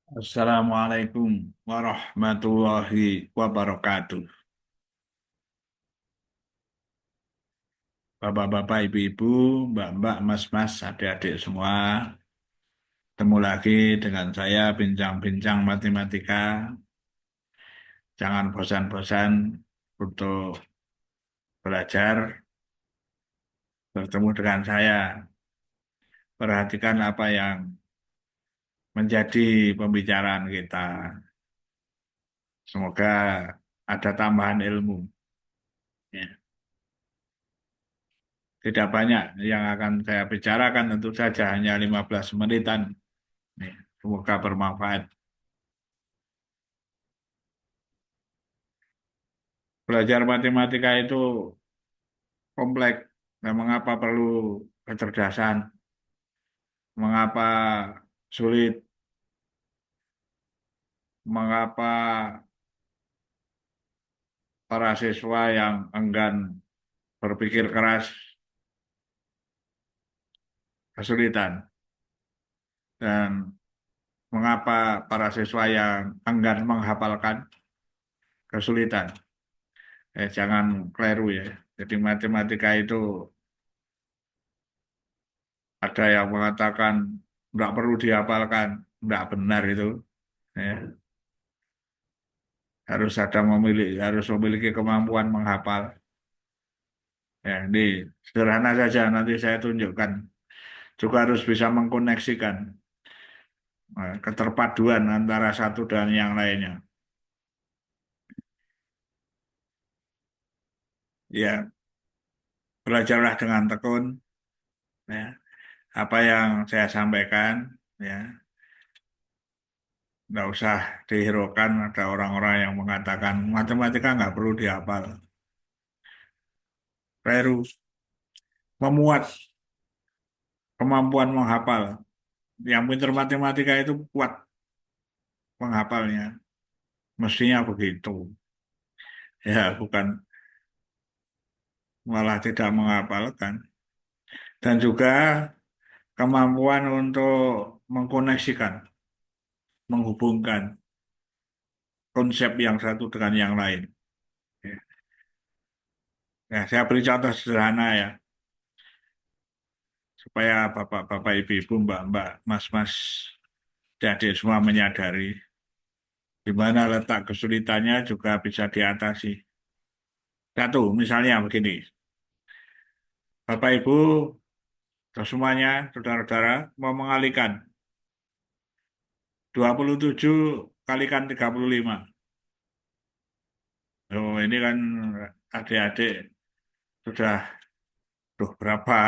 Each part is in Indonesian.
Assalamualaikum warahmatullahi wabarakatuh. Bapak-bapak, ibu-ibu, mbak-mbak, mas-mas, adik-adik semua. Ketemu lagi dengan saya bincang-bincang matematika. Jangan bosan-bosan untuk belajar, bertemu dengan saya. Perhatikan apa yang menjadi pembicaraan kita. Semoga ada tambahan ilmu. Ya. Tidak banyak yang akan saya bicarakan, tentu saja hanya 15 menitan. Ya, semoga bermanfaat. Belajar matematika itu kompleks. Nah, mengapa perlu kecerdasan? Mengapa sulit? Mengapa para siswa yang enggan berpikir keras kesulitan? Dan mengapa para siswa yang enggan menghafalkan kesulitan? Jangan keliru ya. Jadi matematika itu ada yang mengatakan tidak perlu dihafalkan, tidak benar itu. Ya. Harus memiliki kemampuan menghafal. Ya, ini sederhana saja nanti saya tunjukkan. Juga harus bisa mengkoneksikan keterpaduan antara satu dan yang lainnya. Ya, belajarlah dengan tekun. Ya, apa yang saya sampaikan, ya, nggak usah dihiraukan. Ada orang-orang yang mengatakan matematika nggak perlu dihafal. Keliru, memuat kemampuan menghafal. Yang pintar matematika itu kuat menghafalnya. Mestinya begitu. Ya, bukan malah tidak menghafalkan. Dan juga kemampuan untuk mengkoneksikan, menghubungkan konsep yang satu dengan yang lain. Ya, saya beri contoh sederhana ya, supaya bapak-bapak, ibu-ibu, mbak-mbak, mas-mas, adik semua menyadari di mana letak kesulitannya juga bisa diatasi. Satu, misalnya begini, bapak ibu, semuanya, saudara-saudara, mau mengalihkan 27 kalikan 35. Oh, ini kan adik-adik sudah berapa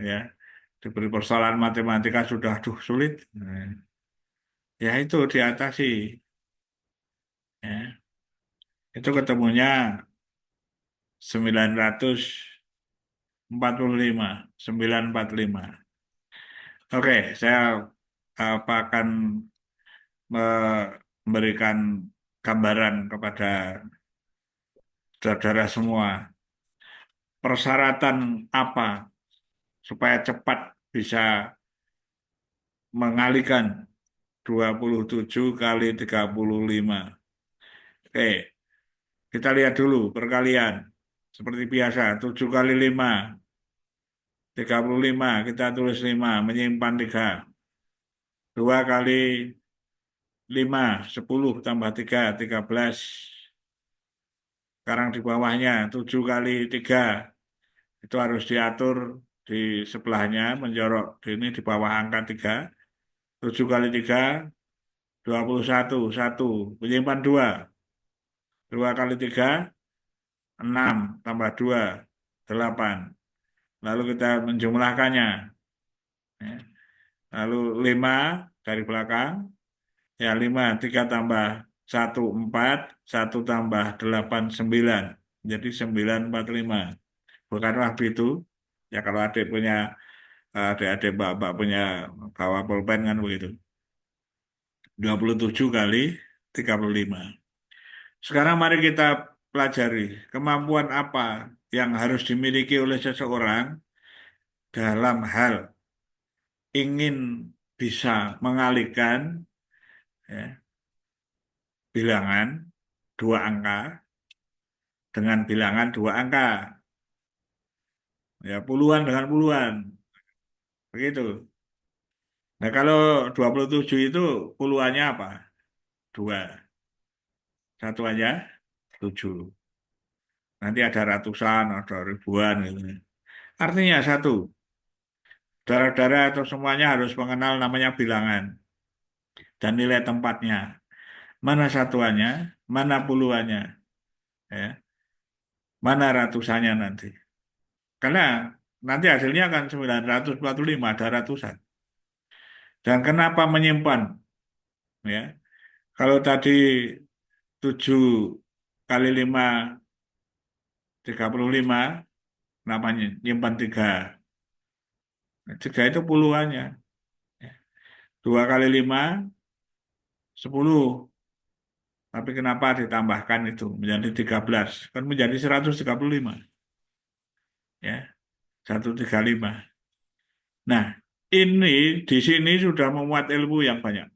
ya diberi persoalan matematika sudah sulit. Ya itu diatasi ya. Itu ketemunya 945, 945. Oke, saya akan memberikan gambaran kepada saudara semua. Persyaratan apa supaya cepat bisa mengalihkan 27 kali 35. Oke, kita lihat dulu perkalian. Seperti biasa, 7 kali 5, 35. Kita tulis 5, menyimpan 3. 2 kali 5, 10 tambah 3, 13. Sekarang di bawahnya, 7 kali 3. Itu harus diatur di sebelahnya, menjorok ini di bawah angka 3. 7 kali 3, 21. 1, menyimpan 2. 2 kali 3, 6 tambah 2, 8. Lalu kita menjumlahkannya. Ya. Lalu 5 dari belakang. Ya 5, 3 tambah 1, 4. 1 tambah 8, 9. Jadi 945. Bukanlah itu. Ya kalau adik-adik mbak-mbak punya bawa pulpen kan begitu. 27 kali 35. Sekarang mari kita pelajari kemampuan apa yang harus dimiliki oleh seseorang dalam hal ingin bisa mengalihkan ya, bilangan dua angka dengan bilangan dua angka, ya puluhan dengan puluhan, begitu. Nah kalau 27 itu puluhannya apa? Dua, satu aja, tujuh. Nanti ada ratusan, ada ribuan gitu. Artinya satu, saudara-saudara atau semuanya harus mengenal namanya bilangan dan nilai tempatnya. Mana satuannya, mana puluhannya, ya, mana ratusannya nanti. Karena nanti hasilnya akan 945, ada ratusan. Dan kenapa menyimpan? Ya, kalau tadi 7 kali 5, 35, kenapa nyimpan 3? 3 itu puluhannya. Ya. 2 kali 5, 10. Tapi kenapa ditambahkan itu menjadi 13? Kan menjadi 135. Ya, 135. Nah, ini di sini sudah memuat ilmu yang banyak.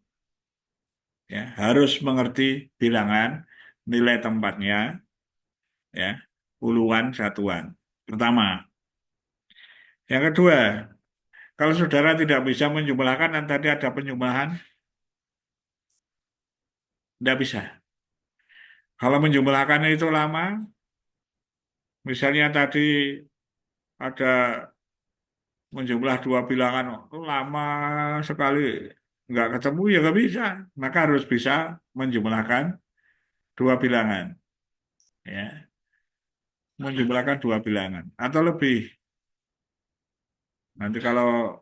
Ya, harus mengerti bilangan, nilai tempatnya, ya, puluhan, satuan. Pertama. Yang kedua, kalau saudara tidak bisa menjumlahkan, dan tadi ada penjumlahan, tidak bisa. Kalau menjumlahkan itu lama, misalnya tadi ada menjumlah dua bilangan, oh, lama sekali, nggak ketemu, ya nggak bisa. Maka harus bisa menjumlahkan dua bilangan. Ya, menjumlahkan dua bilangan. Atau lebih. Nanti kalau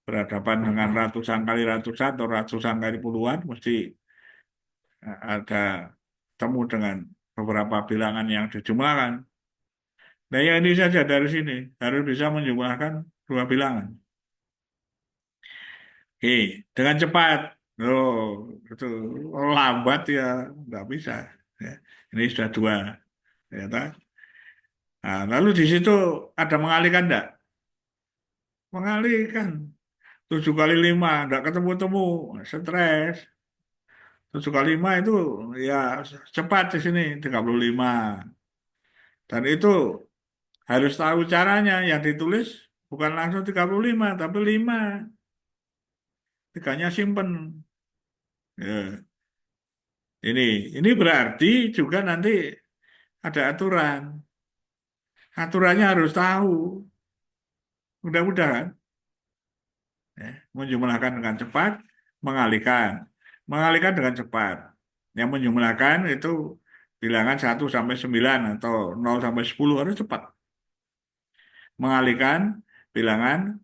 berhadapan dengan ratusan kali ratusan atau ratusan kali puluhan, mesti ada temu dengan beberapa bilangan yang dijumlahkan. Nah, ya ini saja dari sini harus bisa menjumlahkan dua bilangan. Oke, dengan cepat. Oh, itu lambat ya nggak bisa. Ya, ini sudah dua. Ya, tak? Nah, lalu di situ ada mengalihkan enggak? Mengalihkan. 7 kali 5 enggak ketemu-temu, stres. 7 kali 5 itu ya cepat di sini 35. Dan itu harus tahu caranya. Yang ditulis bukan langsung 35 tapi 5. Tiganya simpen. Ya. Ini berarti juga nanti ada aturan. Aturannya harus tahu. Mudah-mudahan ya, menjumlahkan dengan cepat, mengalihkan. Mengalihkan dengan cepat. Yang menjumlahkan itu bilangan 1 sampai 9 atau 0 sampai 10 harus cepat. Mengalihkan bilangan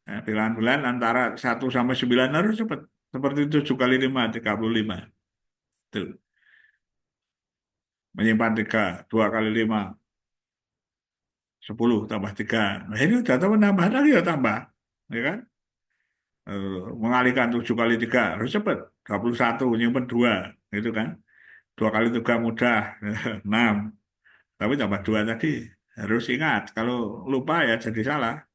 bilangan bulan antara 1 sampai 9 harus cepat. Seperti 7 kali 5, 35. Tuh. Menyimpan 3, 2 kali 5, 10 tambah 3. Nah ini udah tahu nambah lagi ya tambah. Ya kan? Mengalihkan 7 kali 3 harus cepat. 21, nyimpan 2. Gitu kan? 2 kali 3 mudah. 6. Tapi tambah 2 tadi. Harus ingat. Kalau lupa ya jadi salah.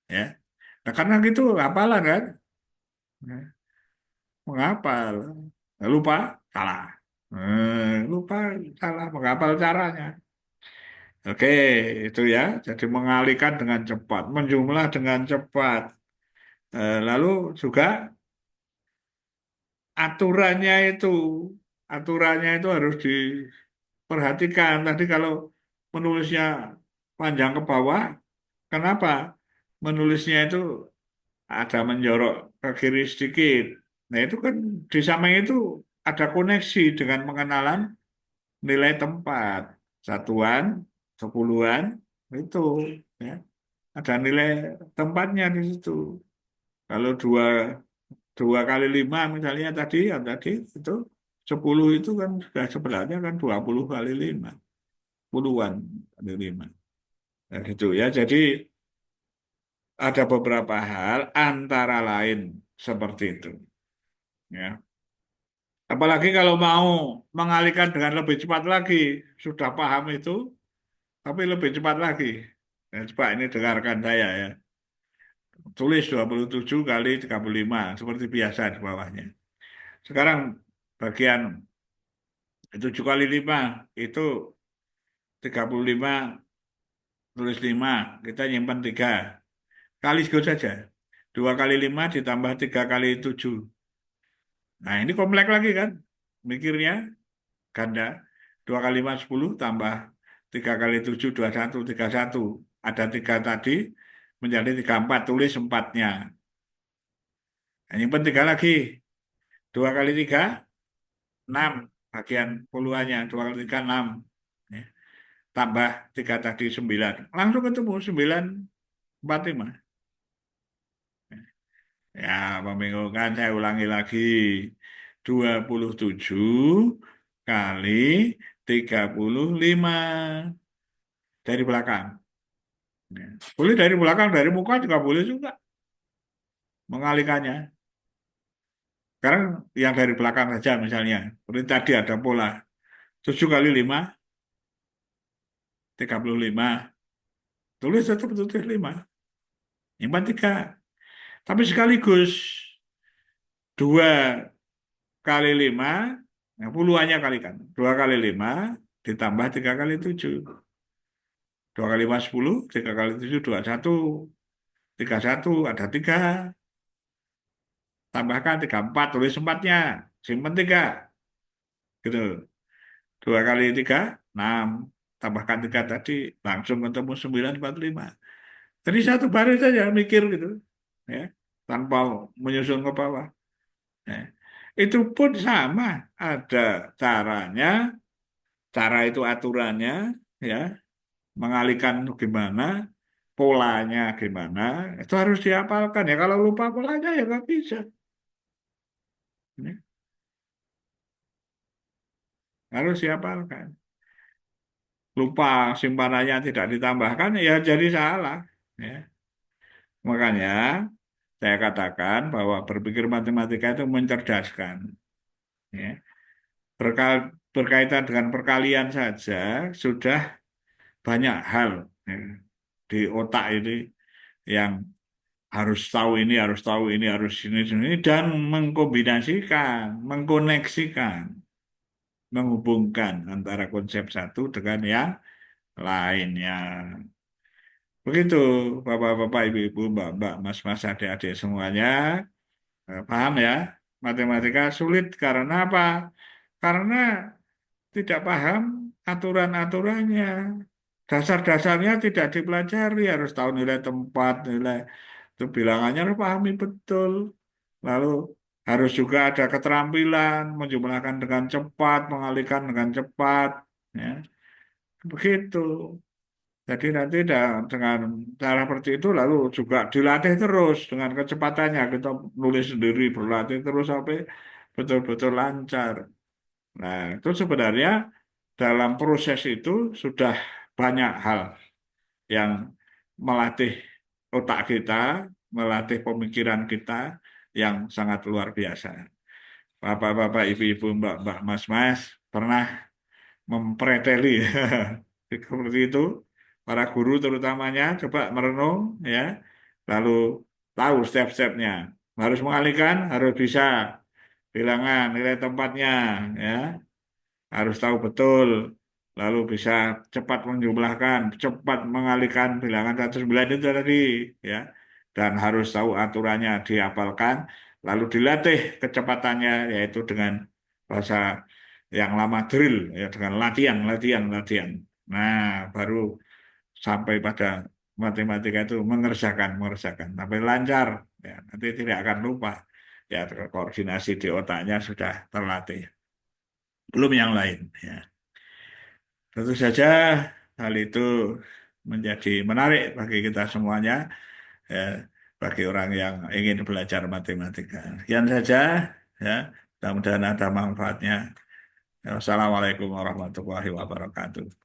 Ya. Nah, karena gitu hafalan kan? Ya. Menghafal. Lupa, salah. Lupa, salah. Menghafal caranya. Oke, itu ya. Jadi mengalihkan dengan cepat, menjumlah dengan cepat. Lalu juga aturannya itu, aturannya itu harus diperhatikan. Tadi kalau menulisnya panjang ke bawah, kenapa? Menulisnya itu ada menjorok ke kiri sedikit. Nah itu kan di samping itu ada koneksi dengan pengenalan nilai tempat, satuan, sepuluhan, itu ya. Ada nilai tempatnya di situ. Kalau 2 kali 5 misalnya tadi, yang tadi itu 10 itu kan sudah sebenarnya kan 20 kali 5, puluhan kali 5. Nah, gitu ya. Jadi ada beberapa hal antara lain seperti itu. Ya. Apalagi kalau mau mengalihkan dengan lebih cepat lagi, sudah paham itu, tapi lebih cepat lagi. Nah, coba ini dengarkan saya ya. Tulis 27 kali 35 seperti biasa di bawahnya. Sekarang bagian 7 kali 5 itu 35, tulis 5, kita nyimpan 3. Kali go saja. 2 kali 5 ditambah 3 kali 7. Nah ini komplek lagi kan. Mikirnya ganda. 2 kali 5 10 tambah 3 kali 7 21 31. Ada 3 tadi menjadi 34. Tulis 4-nya. Nah, nyimpan 3 lagi. 2 kali 3 6. Bagian puluhannya. 2 kali 3 6. Ya. Tambah 3 tadi 9. Langsung ketemu 945. Ya, membingungkan. Saya ulangi lagi. 27 kali 35 dari belakang. Ya. Boleh dari belakang, dari muka juga boleh juga mengalihkannya. Sekarang yang dari belakang saja misalnya. Seperti tadi ada pola. 7 kali 5, 35. Tulis tetap tulis 5. Nyimpan 3. Tapi sekaligus 2 kali 5, nah puluhannya kalikan. 2 kali 5 ditambah 3 kali 7. 2 kali 5 10, 3 kali 7 21. 31 ada 3. Tambahkan 34, tulis 4-nya. Simpan 3. Gitu. 2 kali 3 6. Tambahkan 3 tadi. Langsung ketemu 945. Jadi satu baris saja mikir gitu. Ya. Tanpa menyusun ke bawah. Ya. Itu pun sama. Ada caranya. Cara itu aturannya. Ya. Mengalihkan gimana. Polanya gimana. Itu harus dihafalkan. Ya kalau lupa polanya ya nggak bisa. Ya. Harus dihafalkan. Lupa simpanannya tidak ditambahkan ya jadi salah. Ya. Makanya saya katakan bahwa berpikir matematika itu mencerdaskan. Ya. Berkaitan dengan perkalian saja sudah banyak hal ya, di otak ini yang harus tahu ini, harus tahu ini, harus ini, dan mengkombinasikan, mengkoneksikan, menghubungkan antara konsep satu dengan yang lainnya. Begitu, Bapak-bapak, Ibu-ibu, Mbak-mbak, Mas-mas, adik-adik semuanya. Paham ya? Matematika sulit karena apa? Karena tidak paham aturan-aturannya. Dasar-dasarnya tidak dipelajari, harus tahu nilai tempat, nilai itu bilangannya harus pahami betul. Lalu harus juga ada keterampilan menjumlahkan dengan cepat, mengalihkan dengan cepat, ya. Begitu. Jadi nanti dengan cara seperti itu lalu juga dilatih terus dengan kecepatannya. Kita nulis sendiri, berlatih terus sampai betul-betul lancar. Nah, itu sebenarnya dalam proses itu sudah banyak hal yang melatih otak kita, melatih pemikiran kita yang sangat luar biasa. Bapak-bapak, ibu-ibu, mbak-mbak, mas-mas, pernah mempreteli seperti itu para guru terutamanya coba merenung ya lalu tahu step-stepnya harus mengalihkan harus bisa bilangan nilai tempatnya ya harus tahu betul lalu bisa cepat menjumlahkan cepat mengalihkan bilangan 109 itu tadi ya dan harus tahu aturannya dihafalkan lalu dilatih kecepatannya yaitu dengan bahasa yang lama drill ya dengan latihan latihan latihan nah baru sampai pada matematika itu mengerjakan sampai lancar ya nanti tidak akan lupa ya koordinasi di otaknya sudah terlatih belum yang lain ya tentu saja hal itu menjadi menarik bagi kita semuanya ya bagi orang yang ingin belajar matematika sekian saja ya mudah-mudahan ada manfaatnya. Assalamualaikum warahmatullahi wabarakatuh.